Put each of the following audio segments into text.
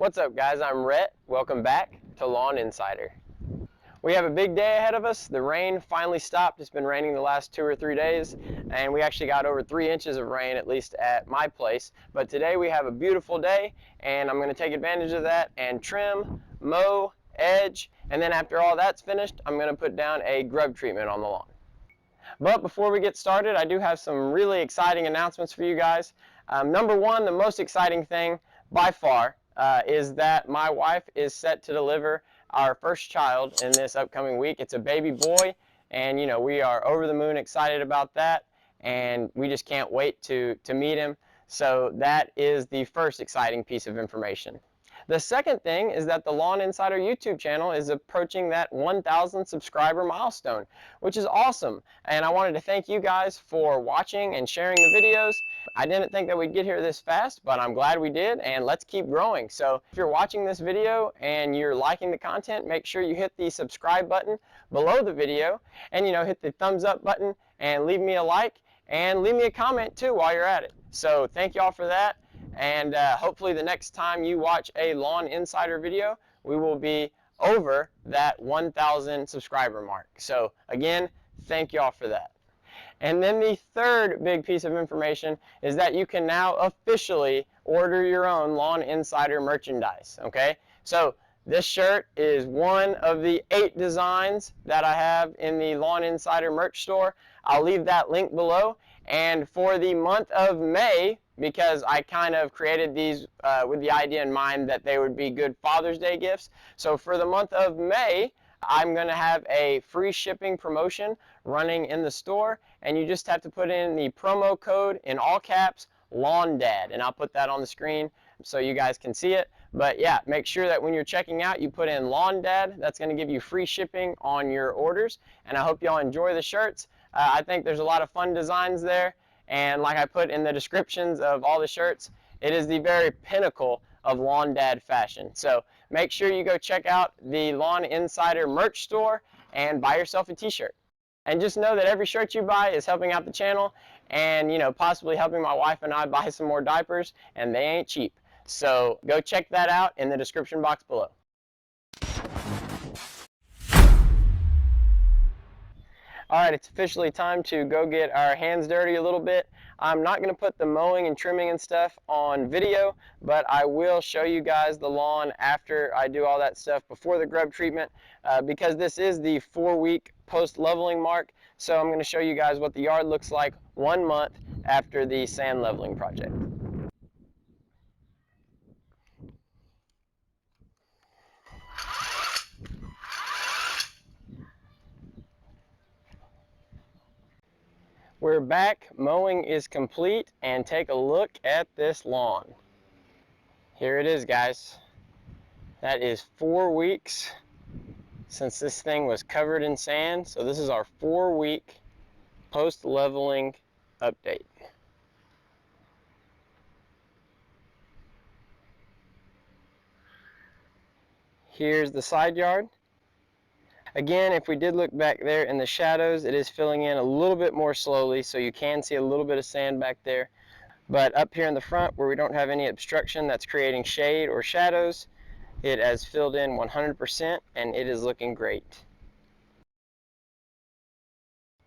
What's up, guys? I'm Rhett. Welcome back to Lawn Insider. We have a big day ahead of us. The rain finally stopped. It's been raining the last 2 or 3 days, and we actually got over 3 inches of rain, at least at my place. But today we have a beautiful day, and I'm going to take advantage of that and trim, mow, edge, and then after all that's finished, I'm going to put down a grub treatment on the lawn. But before we get started, I do have some really exciting announcements for you guys. Number one, the most exciting thing by far is that my wife is set to deliver our first child in this upcoming week. It's a baby boy, and we are over the moon excited about that, and we just can't wait to meet him. So that is the first exciting piece of information. The second thing is that the Lawn Insider YouTube channel is approaching that 1,000 subscriber milestone, which is awesome. And I wanted to thank you guys for watching and sharing the videos. I didn't think that we'd get here this fast, but I'm glad we did, and let's keep growing. So if you're watching this video and you're liking the content, make sure you hit the subscribe button below the video, and hit the thumbs up button and leave me a like and leave me a comment too while you're at it. So thank y'all for that. And hopefully the next time you watch a Lawn Insider video, we will be over that 1,000 subscriber mark. So again, thank y'all for that. And then the third big piece of information is that you can now officially order your own Lawn Insider merchandise, okay? So this shirt is one of the 8 designs that I have in the Lawn Insider merch store. I'll leave that link below. And for the month of May, because I kind of created these with the idea in mind that they would be good Father's Day gifts. So for the month of May, I'm going to have a free shipping promotion running in the store, and you just have to put in the promo code in all caps, LawnDad, and I'll put that on the screen so you guys can see it. But yeah, make sure that when you're checking out, you put in LawnDad. That's going to give you free shipping on your orders, and I hope y'all enjoy the shirts. I think there's a lot of fun designs there. And like I put in the descriptions of all the shirts, it is the very pinnacle of Lawn Dad fashion. So make sure you go check out the Lawn Insider merch store and buy yourself a t-shirt. And just know that every shirt you buy is helping out the channel and possibly helping my wife and I buy some more diapers, and they ain't cheap. So go check that out in the description box below. All right, it's officially time to go get our hands dirty a little bit. I'm not going to put the mowing and trimming and stuff on video, but I will show you guys the lawn after I do all that stuff before the grub treatment, because this is the 4-week post-leveling mark. So I'm going to show you guys what the yard looks like 1 month after the sand leveling project. We're back, mowing is complete, and take a look at this lawn. Here it is, guys. That is 4 weeks since this thing was covered in sand. So this is our 4-week post-leveling update. Here's the side yard. Again, if we did look back there in the shadows, it is filling in a little bit more slowly, so you can see a little bit of sand back there. But up here in the front, where we don't have any obstruction that's creating shade or shadows, it has filled in 100%, and it is looking great.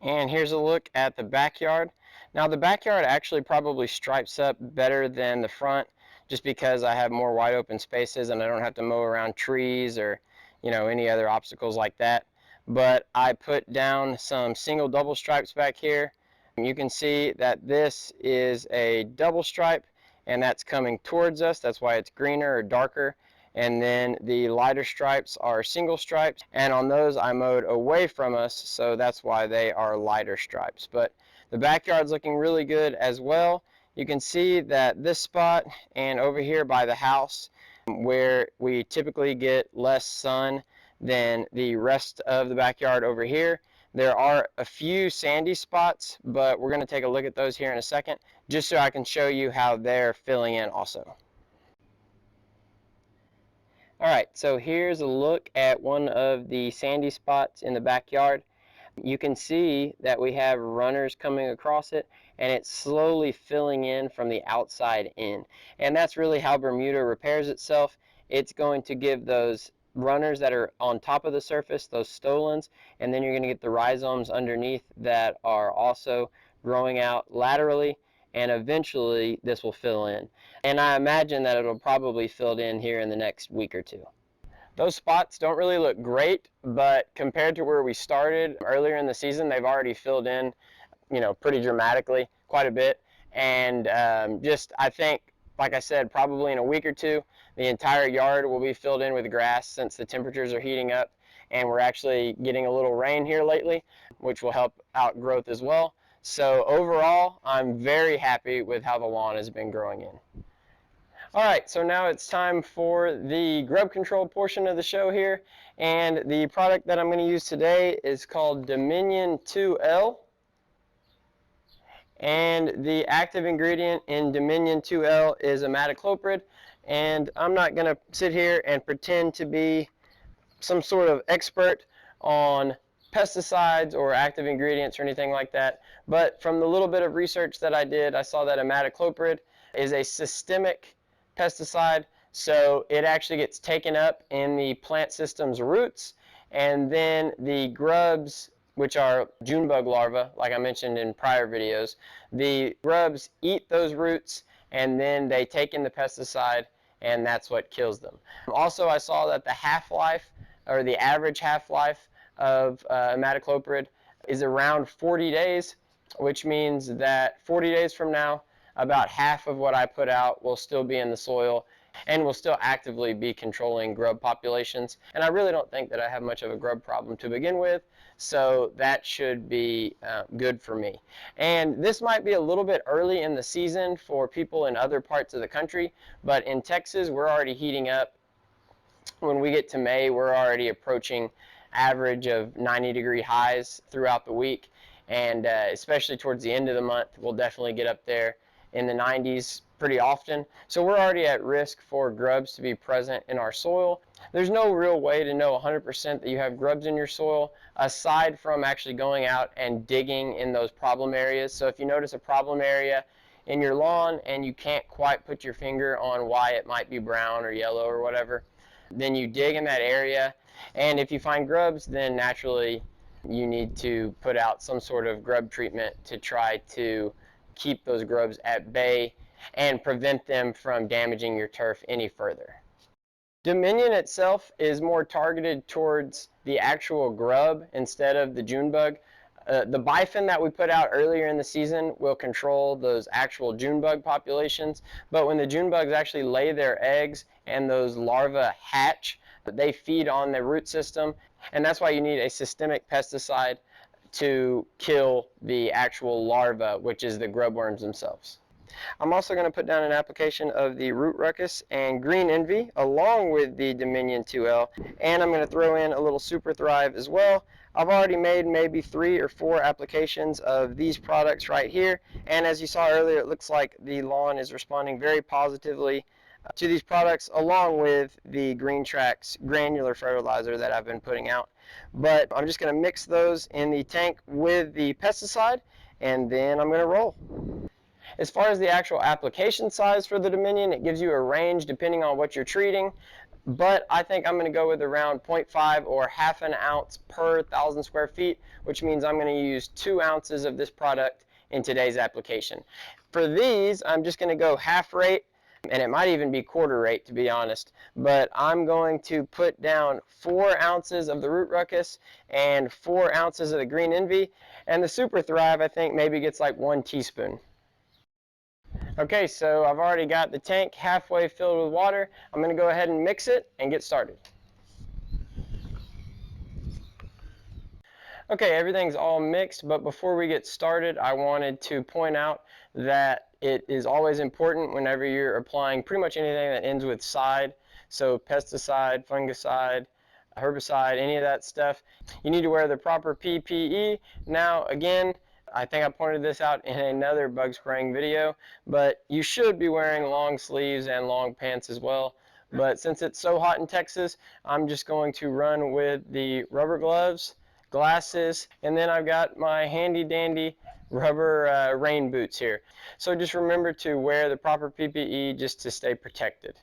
And here's a look at the backyard. Now the backyard actually probably stripes up better than the front, just because I have more wide open spaces and I don't have to mow around trees or any other obstacles like that. But I put down some single double stripes back here. You can see that this is a double stripe, and that's coming towards us. That's why it's greener or darker. And then the lighter stripes are single stripes, and on those I mowed away from us, so that's why they are lighter stripes. But the backyard's looking really good as well. You can see that this spot and over here by the house, where we typically get less sun than the rest of the backyard over here, there are a few sandy spots, but we're going to take a look at those here in a second, just so I can show you how they're filling in also. Alright, so here's a look at one of the sandy spots in the backyard. You can see that we have runners coming across it, and it's slowly filling in from the outside in. And that's really how Bermuda repairs itself. it's going to give those runners that are on top of the surface, those stolons, and then you're going to get the rhizomes underneath that are also growing out laterally, and eventually this will fill in. And I imagine that it'll probably fill in here in the next week or two. Those spots don't really look great, but compared to where we started earlier in the season, they've already filled in, pretty dramatically, quite a bit. And I think, like I said, probably in a week or two, the entire yard will be filled in with grass since the temperatures are heating up, and we're actually getting a little rain here lately, which will help out growth as well. So overall, I'm very happy with how the lawn has been growing in. All right, so now it's time for the grub control portion of the show here, and the product that I'm going to use today is called Dominion 2L, and the active ingredient in Dominion 2L is Imidacloprid, and I'm not going to sit here and pretend to be some sort of expert on pesticides or active ingredients or anything like that, but from the little bit of research that I did, I saw that Imidacloprid is a systemic pesticide, so it actually gets taken up in the plant system's roots, and then the grubs, which are junebug larvae, like I mentioned in prior videos, the grubs eat those roots, and then they take in the pesticide, and that's what kills them. Also, I saw that the half-life, or the average half-life of imidacloprid is around 40 days, which means that 40 days from now, about half of what I put out will still be in the soil and will still actively be controlling grub populations. And I really don't think that I have much of a grub problem to begin with, so that should be good for me. And this might be a little bit early in the season for people in other parts of the country, but in Texas, we're already heating up. When we get to May, we're already approaching average of 90-degree highs throughout the week, and especially towards the end of the month, we'll definitely get up there in the 90s pretty often. So we're already at risk for grubs to be present in our soil. There's no real way to know 100% that you have grubs in your soil aside from actually going out and digging in those problem areas. So if you notice a problem area in your lawn and you can't quite put your finger on why it might be brown or yellow or whatever, then you dig in that area, and if you find grubs, then naturally you need to put out some sort of grub treatment to try to keep those grubs at bay and prevent them from damaging your turf any further. Dominion itself is more targeted towards the actual grub instead of the junebug. The bifin that we put out earlier in the season will control those actual junebug populations, but when the junebugs actually lay their eggs and those larvae hatch, they feed on the root system, and that's why you need a systemic pesticide to kill the actual larva, which is the grub worms themselves. I'm also going to put down an application of the root ruckus and green envy along with the Dominion 2L, and I'm going to throw in a little super thrive as well. I've already made maybe 3 or 4 applications of these products right here, and as you saw earlier, it looks like the lawn is responding very positively to these products along with the Green Tracks granular fertilizer that I've been putting out. But I'm just going to mix those in the tank with the pesticide, and then I'm going to roll. As far as the actual application size for the Dominion, it gives you a range depending on what you're treating, but I think I'm going to go with around 0.5 or half an ounce per 1,000 square feet, which means I'm going to use 2 ounces of this product in today's application. For these, I'm just going to go half rate, and it might even be quarter rate to be honest, but I'm going to put down 4 ounces of the root ruckus and 4 ounces of the green envy, and the super thrive I think maybe gets like 1 teaspoon. Okay, so I've already got the tank halfway filled with water. I'm going to go ahead and mix it and get started. Okay, everything's all mixed, but before we get started, I wanted to point out that it is always important whenever you're applying pretty much anything that ends with "cide", so pesticide, fungicide, herbicide, any of that stuff, you need to wear the proper PPE. Now, again, I think I pointed this out in another bug spraying video, but you should be wearing long sleeves and long pants as well. But since it's so hot in Texas, I'm just going to run with the rubber gloves, glasses, and then I've got my handy dandy rubber rain boots here. So just remember to wear the proper PPE just to stay protected.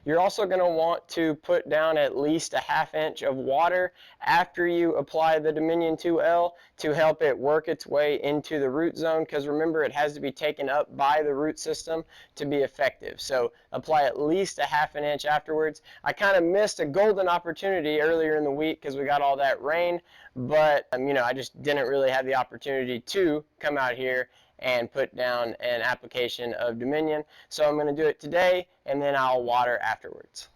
You're also going to want to put down at least a ½ inch of water after you apply the Dominion 2L to help it work its way into the root zone, because remember, it has to be taken up by the root system to be effective. So apply at least a ½ inch afterwards. I kind of missed a golden opportunity earlier in the week because we got all that rain, but I just didn't really have the opportunity to come out here and put down an application of Dominion. So I'm going to do it today, and then I'll water afterwards.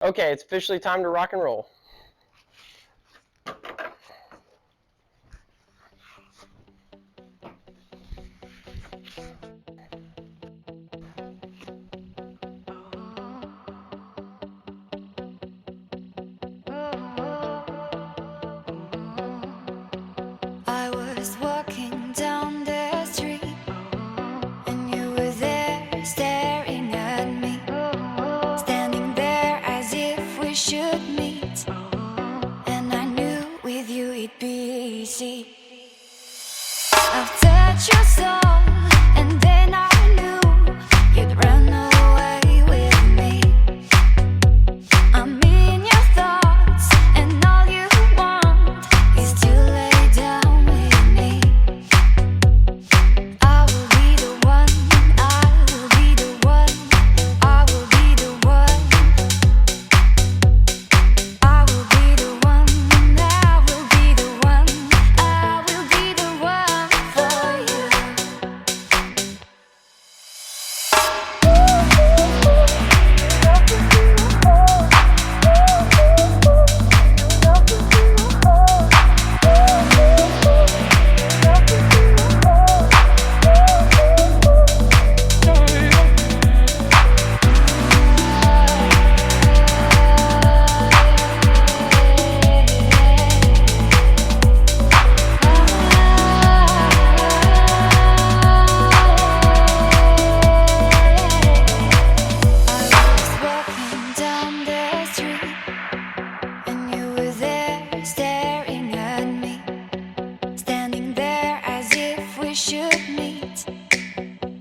Okay, it's officially time to rock and roll. I was walking down the street, and you were there staring at me, standing there as if we should meet, and I knew with you it'd be easy. I've touched your soul, and then I knew you'd run away with me. I'm in your thoughts, and all you want is to lay down with me. I will be the one, I will be the one, I will be the one, I will be the one, I will be the one, I will be the one for you. Walking down the street, and you were there staring at me, standing there as if we should meet,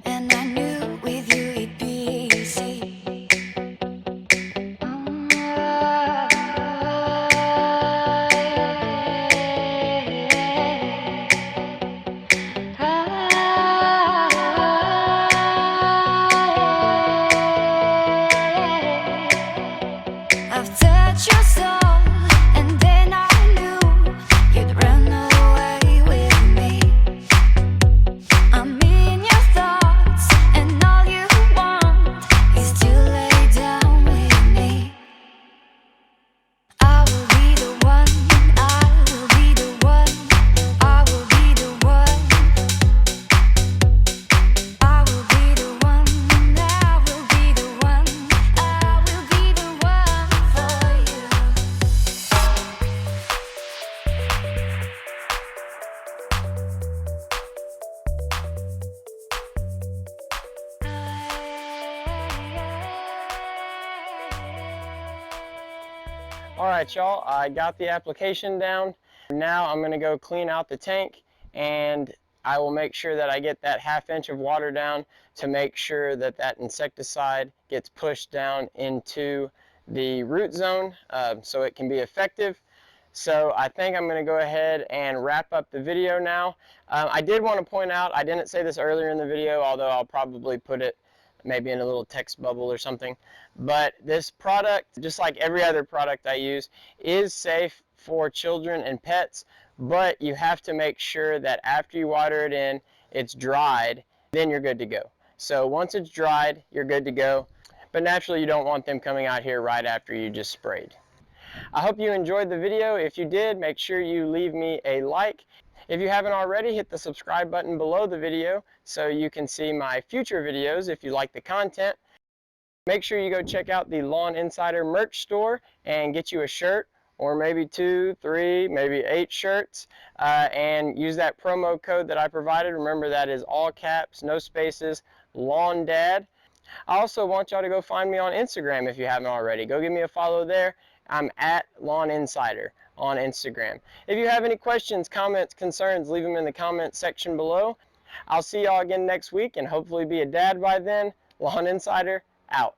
and I knew with you it'd be easy. I've touched your soul, and then I knew you'd run away with me. I'm in your thoughts, and all you want is to lay down with me. I will be the one, I will be the one, I will be the one, I will be the one, I will be the one, I will be the one for you. All right, y'all, I got the application down. Now I'm going to go clean out the tank, and I will make sure that I get that ½ inch of water down to make sure that that insecticide gets pushed down into the root zone so it can be effective. So I think I'm going to go ahead and wrap up the video now. I did want to point out, I didn't say this earlier in the video, although I'll probably put it maybe in a little text bubble or something, but this product, just like every other product I use, is safe for children and pets, but you have to make sure that after you water it in, it's dried, then you're good to go. So once it's dried, you're good to go, but naturally you don't want them coming out here right after you just sprayed. I hope you enjoyed the video. If you did, make sure you leave me a like. If you haven't already, hit the subscribe button below the video so you can see my future videos if you like the content. Make sure you go check out the Lawn Insider merch store and get you a shirt, or maybe 2, 3, maybe 8 shirts, and use that promo code that I provided. Remember, that is all caps, no spaces, Lawn Dad. I also want y'all to go find me on Instagram if you haven't already. Go give me a follow there. I'm at Lawn Insider on Instagram. If you have any questions, comments, concerns, leave them in the comments section below. I'll see y'all again next week and hopefully be a dad by then. Lawn Insider out.